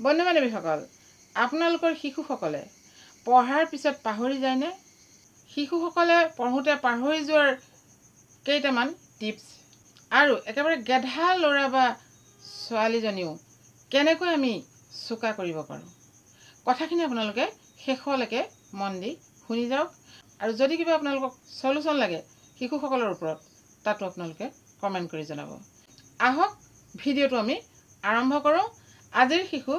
বন্ধু বান্ধৱীসকল, আপোনালোকৰ শিশুসকলে পঢ়াৰ পিছত পাহৰি যায়নে? শিশুসকলে পঢ়োঁতে পাহৰি যোৱাৰ কেইটামান টিপছ আৰু একেবাৰে গেধা ল'ৰা বা ছোৱালীজনীও কেনেকৈ আমি চোকা কৰিব পাৰোঁ, কথাখিনি আপোনালোকে শেষলৈকে মন দি শুনি যাওক। আৰু যদি কিবা আপোনালোকক চলুচন লাগে শিশুসকলৰ ওপৰত, তাতো আপোনালোকে কমেণ্ট কৰি জনাব। আহক ভিডিঅ'টো আমি আৰম্ভ কৰোঁ। আজিৰ শিশু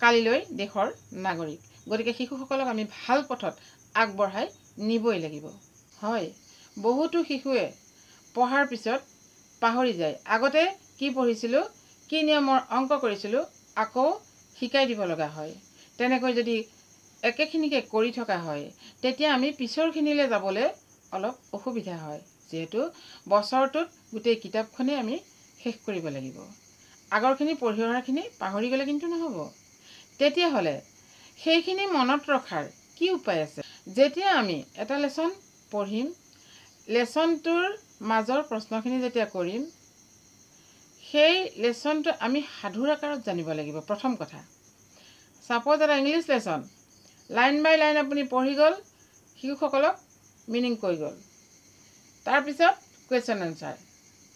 কালিলৈ দেশৰ নাগৰিক, গতিকে শিশুসকলক আমি ভাল পথত আগবঢ়াই নিবই লাগিব। হয়, বহুতো শিশুৱে পঢ়াৰ পিছত পাহৰি যায়। আগতে কি পঢ়িছিলোঁ, কি নিয়মৰ অংক কৰিছিলোঁ, আকৌ শিকাই দিব লগা হয়। তেনেকৈ যদি একেখিনিকে কৰি থকা হয়, তেতিয়া আমি পিছৰখিনিলৈ যাবলৈ অলপ অসুবিধা হয়, যিহেতু বছৰটোত গোটেই কিতাপখনেই আমি শেষ কৰিব লাগিব। আগৰখিনি পঢ়ি অহাখিনি পাহৰি গ'লে কিন্তু নহ'ব। তেতিয়াহ'লে সেইখিনি মনত ৰখাৰ কি উপায় আছে? যেতিয়া আমি এটা লেচন পঢ়িম, লেচনটোৰ মাজৰ প্ৰশ্নখিনি যেতিয়া কৰিম, সেই লেচনটো আমি সাধুৰ আকাৰত জানিব লাগিব। প্ৰথম কথা, ছাপ'জ এটা ইংলিছ লেচন লাইন বাই লাইন আপুনি পঢ়ি গ'ল, শিশুসকলক মিনিং কৈ গ'ল, তাৰপিছত কুৱেশ্যন এনচাৰ।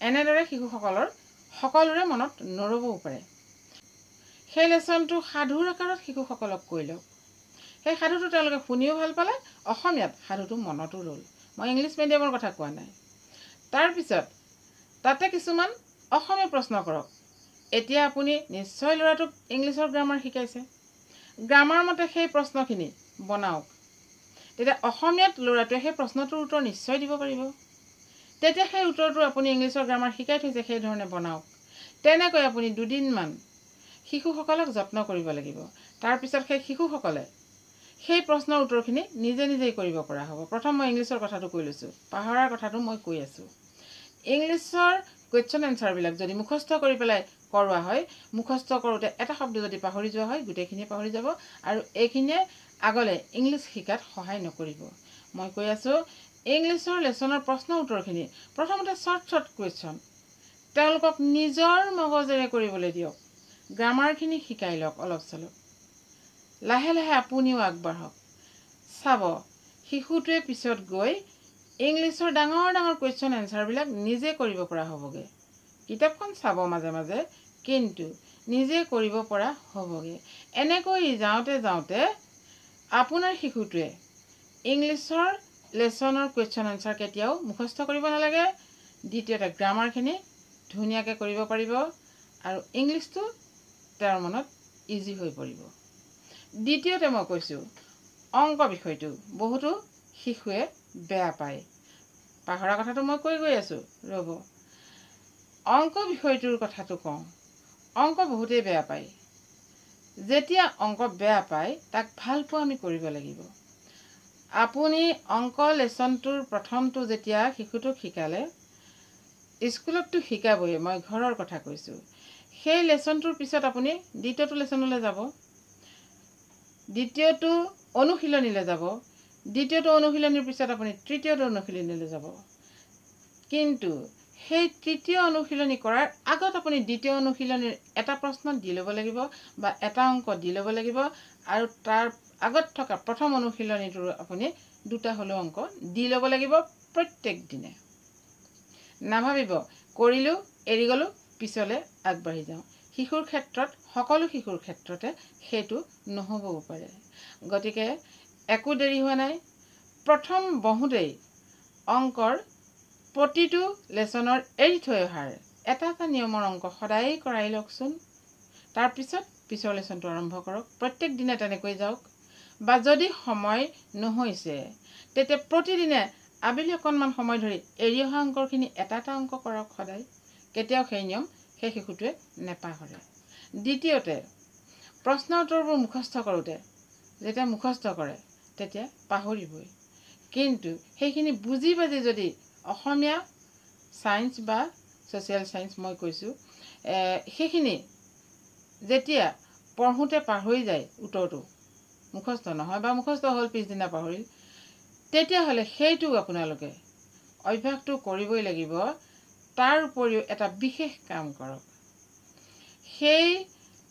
এনেদৰে শিশুসকলৰ সকলোৰে মনত নৰবও পাৰে। সেই লেচনটো সাধুৰ আকাৰত শিশুসকলক কৈ লওক। সেই সাধুটো তেওঁলোকে শুনিও ভাল পালে, অসমীয়াত সাধুটো মনতো ৰ'ল। মই ইংলিছ মিডিয়ামৰ কথা কোৱা নাই। তাৰপিছত তাতে কিছুমান অসমীয়া প্ৰশ্ন কৰক। এতিয়া আপুনি নিশ্চয় ল'ৰাটোক ইংলিছৰ গ্ৰামাৰ শিকাইছে, গ্ৰামাৰ মতে সেই প্ৰশ্নখিনি বনাওক। তেতিয়া অসমীয়াত ল'ৰাটোৱে সেই প্ৰশ্নটোৰ উত্তৰ নিশ্চয় দিব পাৰিব। তেতিয়া সেই উত্তৰটো আপুনি ইংলিছৰ গ্ৰামাৰ শিকাই থৈছে, সেইধৰণে বনাওক। তেনেকৈ আপুনি দুদিনমান শিশুসকলক যত্ন কৰিব লাগিব। তাৰপিছত সেই শিশুসকলে সেই প্ৰশ্নৰ উত্তৰখিনি নিজে নিজেই কৰিব পৰা হ'ব। প্ৰথম মই ইংলিছৰ কথাটো কৈ লৈছোঁ, পাহৰাৰ কথাটো মই কৈ আছোঁ। ইংলিছৰ কুৱেশ্যন এনচাৰবিলাক যদি মুখস্থ কৰি পেলাই কৰোৱা হয়, মুখস্থ কৰোঁতে এটা শব্দ যদি পাহৰি যোৱা হয়, গোটেইখিনি পাহৰি যাব আৰু এইখিনিয়ে আগলৈ ইংলিছ শিকাত সহায় নকৰিব। মই কৈ আছোঁ, ইংলিছৰ লেচনৰ প্ৰশ্ন উত্তৰখিনি প্ৰথমতে শ্বৰ্ট কুৱেশ্যন তেওঁলোকক নিজৰ মগজেৰে কৰিবলৈ দিয়ক। গ্ৰামাৰখিনি শিকাই লওক অলপ চলপ। লাহে লাহে আপুনিও আগবাঢ়ক। চাব, শিশুটোৱে পিছত গৈ ইংলিছৰ ডাঙৰ ডাঙৰ কুৱেশ্যন এনচাৰবিলাক নিজে কৰিব পৰা হ'বগৈ। কিতাপখন চাব মাজে মাজে, কিন্তু নিজে কৰিব পৰা হ'বগৈ। এনেকৈ যাওঁতে যাওঁতে আপোনাৰ শিশুটোৱে ইংলিছৰ লেচনৰ কুৱেশ্যন এনচাৰ কেতিয়াও মুখস্থ কৰিব নালাগে। দ্বিতীয়তে গ্ৰামাৰখিনি ধুনীয়াকৈ কৰিব পাৰিব আৰু ইংলিছটো তেওঁৰ মনত ইজি হৈ পৰিব। দ্বিতীয়তে মই কৈছোঁ, অংক বিষয়টো বহুতো শিশুৱে বেয়া পায়। পাহৰা কথাটো মই কৈ গৈ আছোঁ, ৰ'ব। অংক বিষয়টোৰ কথাটো কওঁ। অংক বহুতেই বেয়া পায়। যেতিয়া অংক বেয়া পায়, তাক ভাল পোৱা আমি কৰিব লাগিব। আপুনি অংক লেচনটোৰ প্ৰথমটো যেতিয়া শিশুটোক শিকালে, স্কুলততো শিকাবই, মই ঘৰৰ কথা কৈছোঁ। সেই লেচনটোৰ পিছত আপুনি দ্বিতীয়টো লেচনলৈ যাব, দ্বিতীয়টো অনুশীলনীলৈ যাব, দ্বিতীয়টো অনুশীলনীৰ পিছত আপুনি তৃতীয়টো অনুশীলনীলৈ যাব। কিন্তু সেই তৃতীয় অনুশীলনী কৰাৰ আগত আপুনি দ্বিতীয় অনুশীলনীৰ এটা প্ৰশ্ন দি ল'ব লাগিব বা এটা অংক দি ল'ব লাগিব, আৰু তাৰ আগত থকা প্ৰথম অনুশীলনীটোৰ আপুনি দুটা হ'লেও অংক দি ল'ব লাগিব প্ৰত্যেক দিনে। নাভাবিব কৰিলোঁ এৰি গ'লোঁ, পিছলৈ আগবাঢ়ি যাওঁ। শিশুৰ ক্ষেত্ৰত, সকলো শিশুৰ ক্ষেত্ৰতে সেইটো নহ'বও পাৰে। গতিকে একো দেৰি হোৱা নাই, প্ৰথম বহোঁতেই অংকৰ প্ৰতিটো লেচনৰ এৰি থৈ অহাৰ এটা এটা নিয়মৰ অংক সদায়েই কৰাই লওকচোন। তাৰপিছত পিছৰ লেচনটো আৰম্ভ কৰক। প্ৰত্যেক দিনে তেনেকৈ যাওক। বা যদি সময় নহৈছে, তেতিয়া প্ৰতিদিনে আবেলি অকণমান সময় ধৰি এৰি অহা অংকখিনি এটা এটা অংক কৰক সদায়। কেতিয়াও সেই নিয়ম সেই শিশুটোৱে নেপাহৰে। দ্বিতীয়তে, প্ৰশ্ন উত্তৰবোৰ মুখস্থ কৰোঁতে যেতিয়া মুখস্থ কৰে, তেতিয়া পাহৰিবই। কিন্তু সেইখিনি বুজি বাজি যদি অসমীয়া, ছায়েন্স বা ছ'চিয়েল ছায়েন্স মই কৈছোঁ, সেইখিনি যেতিয়া পঢ়োঁতে পাহৰি যায়, উত্তৰটো মুখস্থ নহয় বা মুখস্থ হ'ল পিছদিনা পাহৰিল, তেতিয়াহ'লে সেইটো আপোনালোকে অভ্যাসটো কৰিবই লাগিব। তাৰ উপৰিও এটা বিশেষ কাম কৰক, সেই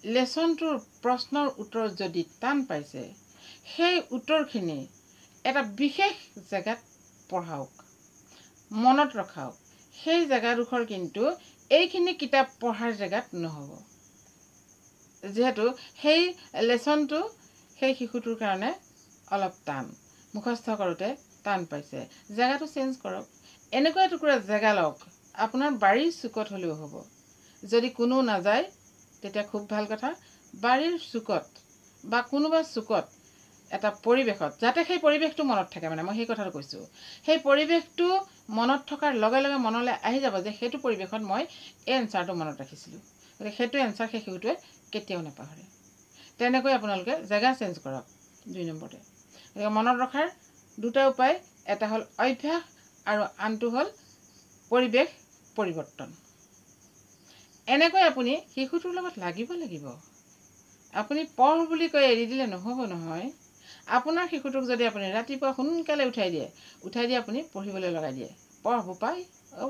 লেচনটোৰ প্ৰশ্নৰ উত্তৰ যদি টান পাইছে সেই উত্তৰখিনি এটা বিশেষ জেগাত পঢ়াওক, মনত ৰখাওক। সেই জেগাডোখৰ কিন্তু এইখিনি কিতাপ পঢ়াৰ জেগাত নহ'ব, যিহেতু সেই লেচনটো সেই শিশুটোৰ কাৰণে অলপ টান, মুখস্থ কৰোঁতে টান পাইছে। জেগাটো চেঞ্জ কৰক, এনেকুৱা এটুকুৰা জেগা লওক, আপোনাৰ বাৰীৰ চুকত হ'লেও হ'ব। যদি কোনো নাযায় তেতিয়া খুব ভাল কথা, বাৰীৰ চুকত বা কোনোবা চুকত এটা পৰিৱেশত, যাতে সেই পৰিৱেশটো মনত থাকে, মানে মই সেই কথাটো কৈছোঁ। সেই পৰিৱেশটো মনত থকাৰ লগে লগে মনলৈ আহি যাব যে সেইটো পৰিৱেশত মই এই এনচাৰটো মনত ৰাখিছিলোঁ, গতিকে সেইটো এনচাৰ সেই শিশুটোৱে কেতিয়াও নাপাহৰে। তেনেকৈ আপোনালোকে জেগা চেঞ্জ কৰক। 2 নম্বৰতে গতিকে মনত ৰখাৰ দুটা উপায়, এটা হ'ল অভ্যাস আৰু আনটো হ'ল পৰিৱেশ পৰিৱৰ্তন। এনেকৈ আপুনি শিশুটোৰ লগত লাগিব লাগিব। আপুনি পঢ় বুলি কৈ এৰি দিলে নহ'ব নহয়। আপোনাৰ শিশুটোক যদি আপুনি ৰাতিপুৱা সোনকালে উঠাই দিয়ে আপুনি পঢ়িবলৈ লগাই দিয়ে, পঢ় বোপাই,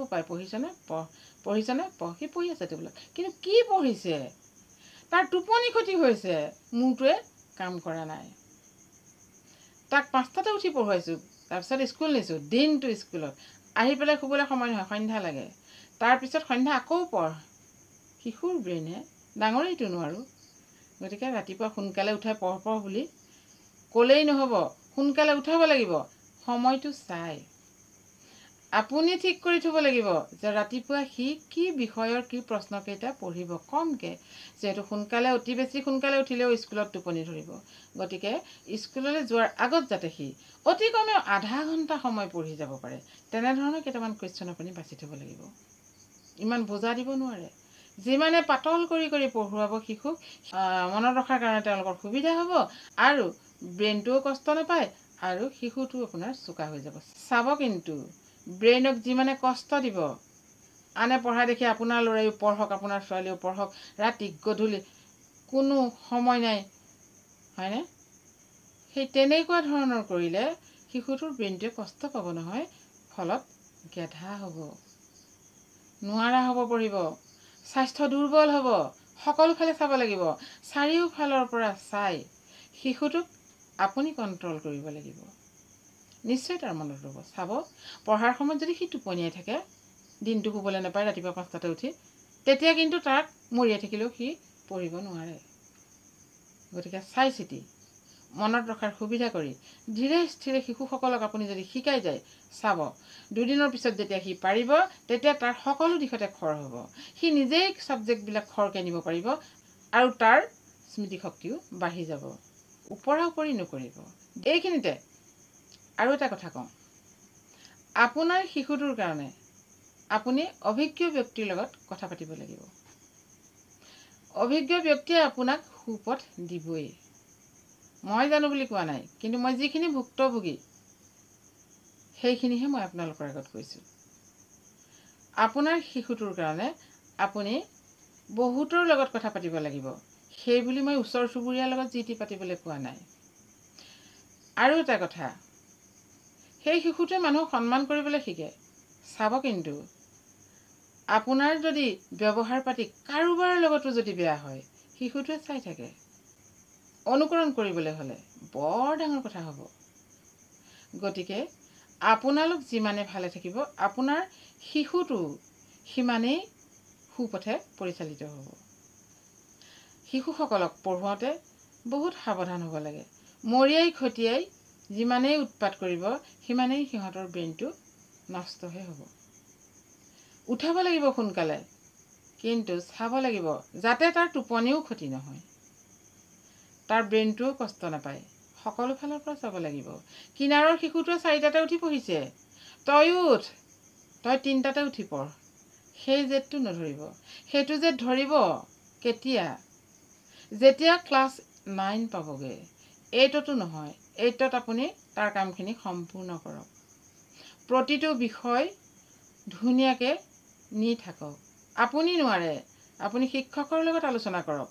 বোপাই পঢ়িছনে, পঢ়িছনে, পঢ়। সি পঢ়ি আছে টেবুলত, কিন্তু কি পঢ়িছে? তাৰ টোপনি ক্ষতি হৈছে, মূৰটোৱে কাম কৰা নাই। তাক 5টাতে উঠি পঢ়ুৱাইছোঁ, তাৰপিছত স্কুল নিছোঁ, দিনটো স্কুলত আহি পেলাই শুবলৈ সময় নহয়, সন্ধ্যা লাগে। তাৰপিছত সন্ধ্যা আকৌ পঢ়। শিশুৰ ব্ৰেইনহে, ডাঙৰেইটো নোৱাৰোঁ। গতিকে ৰাতিপুৱা সোনকালে উঠাই পঢ় বুলি ক'লেই নহ'ব, সোনকালে উঠাব লাগিব। সময়টো চাই আপুনি ঠিক কৰি থ'ব লাগিব যে ৰাতিপুৱা সি কি বিষয়ৰ কি প্ৰশ্নকেইটা পঢ়িব কমকৈ, যিহেতু অতি বেছি সোনকালে উঠিলেও স্কুলত টোপনি ধৰিব। গতিকে স্কুললৈ যোৱাৰ আগত যাতে সি অতি কমেও আধা ঘণ্টা সময় পঢ়ি যাব পাৰে, তেনেধৰণৰ কেইটামান কুৱেশ্যন আপুনি বাছি থ'ব লাগিব। ইমান বোজা দিব নোৱাৰে। যিমানে পাতল কৰি কৰি পঢ়ুৱাব শিশুক, মনত ৰখাৰ কাৰণে তেওঁলোকৰ সুবিধা হ'ব আৰু ব্ৰেইনটোও কষ্ট নাপায় আৰু শিশুটো আপোনাৰ চোকা হৈ যাব। চাব কিন্তু ব্ৰেইনক যিমানে কষ্ট দিব, আনে পঢ়া দেখি আপোনাৰ ল'ৰাইও পঢ়ক, আপোনাৰ ছোৱালীও পঢ়ক, ৰাতি গধূলি কোনো সময় নাই, হয়নে? সেই তেনেকুৱা ধৰণৰ কৰিলে শিশুটোৰ ব্ৰেইনটোৱে কষ্ট পাব নহয়, ফলত গেধা হ'ব, নোৱাৰা হ'ব পঢ়িব, স্বাস্থ্য দুৰ্বল হ'ব। সকলো ফালে চাব লাগিব, চাৰিওফালৰ পৰা চাই শিশুটোক আপুনি কণ্ট্ৰল কৰিব লাগিব। নিশ্চয় তাৰ মনত ৰ'ব। চাব, পঢ়াৰ সময়ত যদি সি টোপনিয়াই থাকে, দিনটো শুবলৈ নাপায়, ৰাতিপুৱা 5টাতে উঠি, তেতিয়া কিন্তু তাক মৰিয়াই থাকিলেও সি পঢ়িব নোৱাৰে। গতিকে চাই চিতি মনত ৰখাৰ সুবিধা কৰি ধীৰে স্থিৰে শিশুসকলক আপুনি যদি শিকাই যায়, চাব 2 দিনৰ পিছত যেতিয়া সি পাৰিব, তেতিয়া তাৰ সকলো দিশতে খৰ হ'ব। সি নিজেই ছাবজেক্টবিলাক খৰকৈ নিব পাৰিব আৰু তাৰ স্মৃতিশক্তিও বাঢ়ি যাব। ওপৰা ওপৰি নকৰিব। এইখিনিতে আৰু এটা কথা কওঁ, আপোনাৰ শিশুটোৰ কাৰণে আপুনি অভিজ্ঞ ব্যক্তিৰ লগত কথা পাতিব লাগিব। অভিজ্ঞ ব্যক্তিয়ে আপোনাক সুপথ দিবই। মই জানো বুলি কোৱা নাই, কিন্তু মই যিখিনি ভুক্তভোগী সেইখিনিহে মই আপোনালোকৰ আগত কৈছোঁ। আপোনাৰ শিশুটোৰ কাৰণে আপুনি বহুতৰ লগত কথা পাতিব লাগিব, সেই বুলি মই ওচৰ চুবুৰীয়াৰ লগত যি টি পাতিবলৈ কোৱা নাই। আৰু এটা কথা, সেই শিশুটোৱে মানুহক সন্মান কৰিবলৈ শিকে। চাব কিন্তু আপোনাৰ যদি ব্যৱহাৰ পাতি কাৰোবাৰ লগতো যদি বেয়া হয়, শিশুটোৱে চাই থাকে, অনুকৰণ কৰিবলৈ হ'লে বৰ ডাঙৰ কথা হ'ব। গতিকে আপোনালোক যিমানে ভালে থাকিব, আপোনাৰ শিশুটো সিমানেই সুপথে পৰিচালিত হ'ব। শিশুসকলক পঢ়ুৱাওঁতে বহুত সাৱধান হ'ব লাগে। মৰিয়াই খটিয়াই যিমানেই উৎপাত কৰিব, সিমানেই সিহঁতৰ ব্ৰেইনটো নষ্টহে হ'ব। উঠাব লাগিব সোনকালে, কিন্তু চাব লাগিব যাতে তাৰ টোপনিও ক্ষতি নহয়, তাৰ ব্ৰেইনটোও কষ্ট নাপায়। সকলো ফালৰ পৰা চাব লাগিব। কিনাৰৰ শিশুটোৱে 4টাতে উঠি পঢ়িছে, তইও উঠ, তই 3টাতে উঠি পঢ়। সেই জেদটো নধৰিব। সেইটো জেদ ধৰিব কেতিয়া? যেতিয়া ক্লাছ 9 পাবগৈ। 8তো নহয়, 8ত আপুনি তাৰ কামখিনি সম্পূৰ্ণ কৰক। প্ৰতিটো বিষয় ধুনীয়াকৈ নি থাকক। আপুনি নোৱাৰে, আপুনি শিক্ষকৰ লগত আলোচনা কৰক।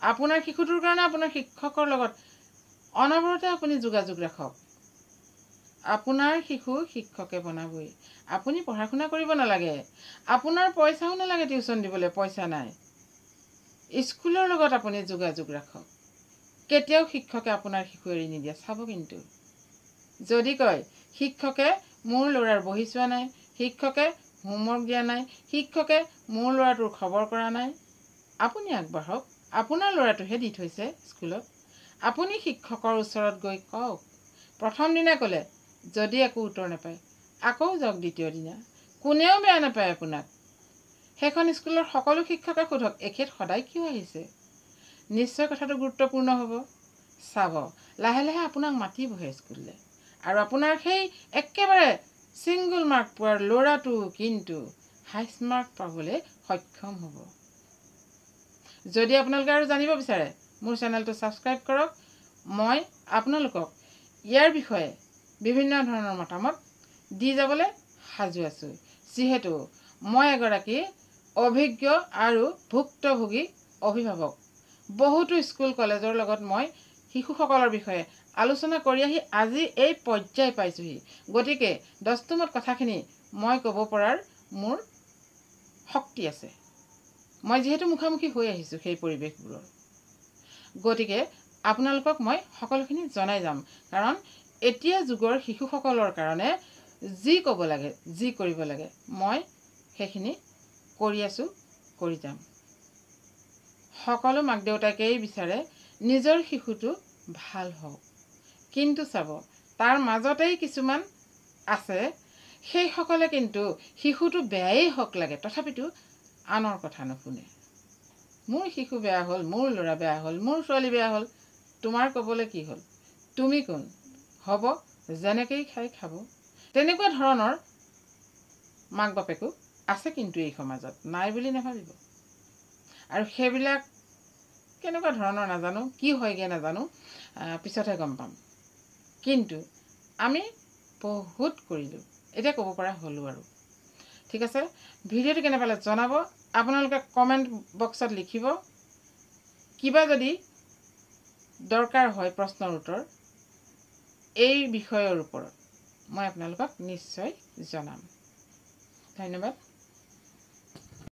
আপোনাৰ শিশুটোৰ কাৰণে আপোনাৰ শিক্ষকৰ লগত অনবৰতে আপুনি যোগাযোগ ৰাখক। আপোনাৰ শিশু শিক্ষকে বনাবই। আপুনি পঢ়া শুনা কৰিব নালাগে, আপোনাৰ পইচাও নালাগে টিউশ্যন দিবলৈ, পইচা নাই। স্কুলৰ লগত আপুনি যোগাযোগ ৰাখক। কেতিয়াও শিক্ষকে আপোনাৰ শিশু এৰি নিদিয়ে। চাব কিন্তু যদি কয় শিক্ষকে মোৰ ল'ৰাৰ বহি চোৱা নাই, শিক্ষকে হোমৱৰ্ক দিয়া নাই, শিক্ষকে মোৰ ল'ৰাটোৰ খবৰ কৰা নাই, আপুনি আগবাঢ়ক। আপোনাৰ ল'ৰাটোহে দি থৈছে স্কুলত। আপুনি শিক্ষকৰ ওচৰত গৈ কওক। প্ৰথম দিনা ক'লে যদি একো উত্তৰ নাপায় আকৌ যাওক দ্বিতীয় দিনা। কোনেও বেয়া নাপায় আপোনাক। সেইখন স্কুলৰ সকলো শিক্ষকে সোধক এখেত সদায় কিয় আহিছে। নিশ্চয় কথাটো গুৰুত্বপূৰ্ণ হ'ব। চাব লাহে লাহে আপোনাক মাতিবহে স্কুললৈ আৰু আপোনাৰ সেই একেবাৰে ছিংগুল মাৰ্ক পোৱাৰ ল'ৰাটো কিন্তু হাইচ মাৰ্ক পাবলৈ সক্ষম হ'ব। যদি আপোনালোকে আৰু জানিব বিচাৰে মোৰ চেনেলটো ছাবস্ক্ৰাইব কৰক। মই আপোনালোকক ইয়াৰ বিষয়ে বিভিন্ন ধৰণৰ মতামত দি যাবলৈ সাজু আছোঁ, যিহেতু মই এগৰাকী অভিজ্ঞ আৰু ভুক্তভোগী অভিভাৱক। বহুতো স্কুল কলেজৰ লগত মই শিশুসকলৰ বিষয়ে আলোচনা কৰি আহি আজি এই পৰ্যায় পাইছোঁহি। গতিকে দস্তুমত কথাখিনি মই ক'ব পৰাৰ মোৰ শক্তি আছে। মই যিহেতু মুখামুখি হৈ আহিছোঁ সেই পৰিৱেশবোৰৰ। গতিকে আপোনালোকক মই সকলোখিনি জনাই যাম, কাৰণ এতিয়া যুগৰ শিশুসকলৰ কাৰণে যি ক'ব লাগে, যি কৰিব লাগে মই সেইখিনি কৰি আছোঁ, কৰি যাম। সকলো মাক দেউতাকেই বিচাৰে নিজৰ শিশুটো ভাল হওক, কিন্তু চাব তাৰ মাজতেই কিছুমান আছে সেইসকলে কিন্তু শিশুটো বেয়াই হওক লাগে তথাপিতো আনৰ কথা নুশুনে। মোৰ শিশু বেয়া হ'ল, মোৰ ল'ৰা বেয়া হ'ল, মোৰ ছোৱালী বেয়া হ'ল, তোমাৰ ক'বলৈ কি হ'ল, তুমি কোন? হ'ব যেনেকেই খাই খাব। তেনেকুৱা ধৰণৰ মাক বাপেকো আছে কিন্তু এই সমাজত, নাই বুলি নাভাবিব। আৰু সেইবিলাক কেনেকুৱা ধৰণৰ নাজানো, কি হয়গৈ নাজানো, পিছতহে গম পাম। কিন্তু আমি বহুত কৰিলোঁ, এতিয়া ক'ব পৰা হ'লোঁ আৰু। ঠিক আছে, ভিডিঅ'টো কেনে পালে জনাব। আপোনালোকে কমেণ্ট বক্সত লিখিব। কিবা যদি দৰকাৰ হয় প্ৰশ্নৰ উত্তৰ এই বিষয়ৰ ওপৰত মই আপোনালোকক নিশ্চয় জনাম। ধন্যবাদ।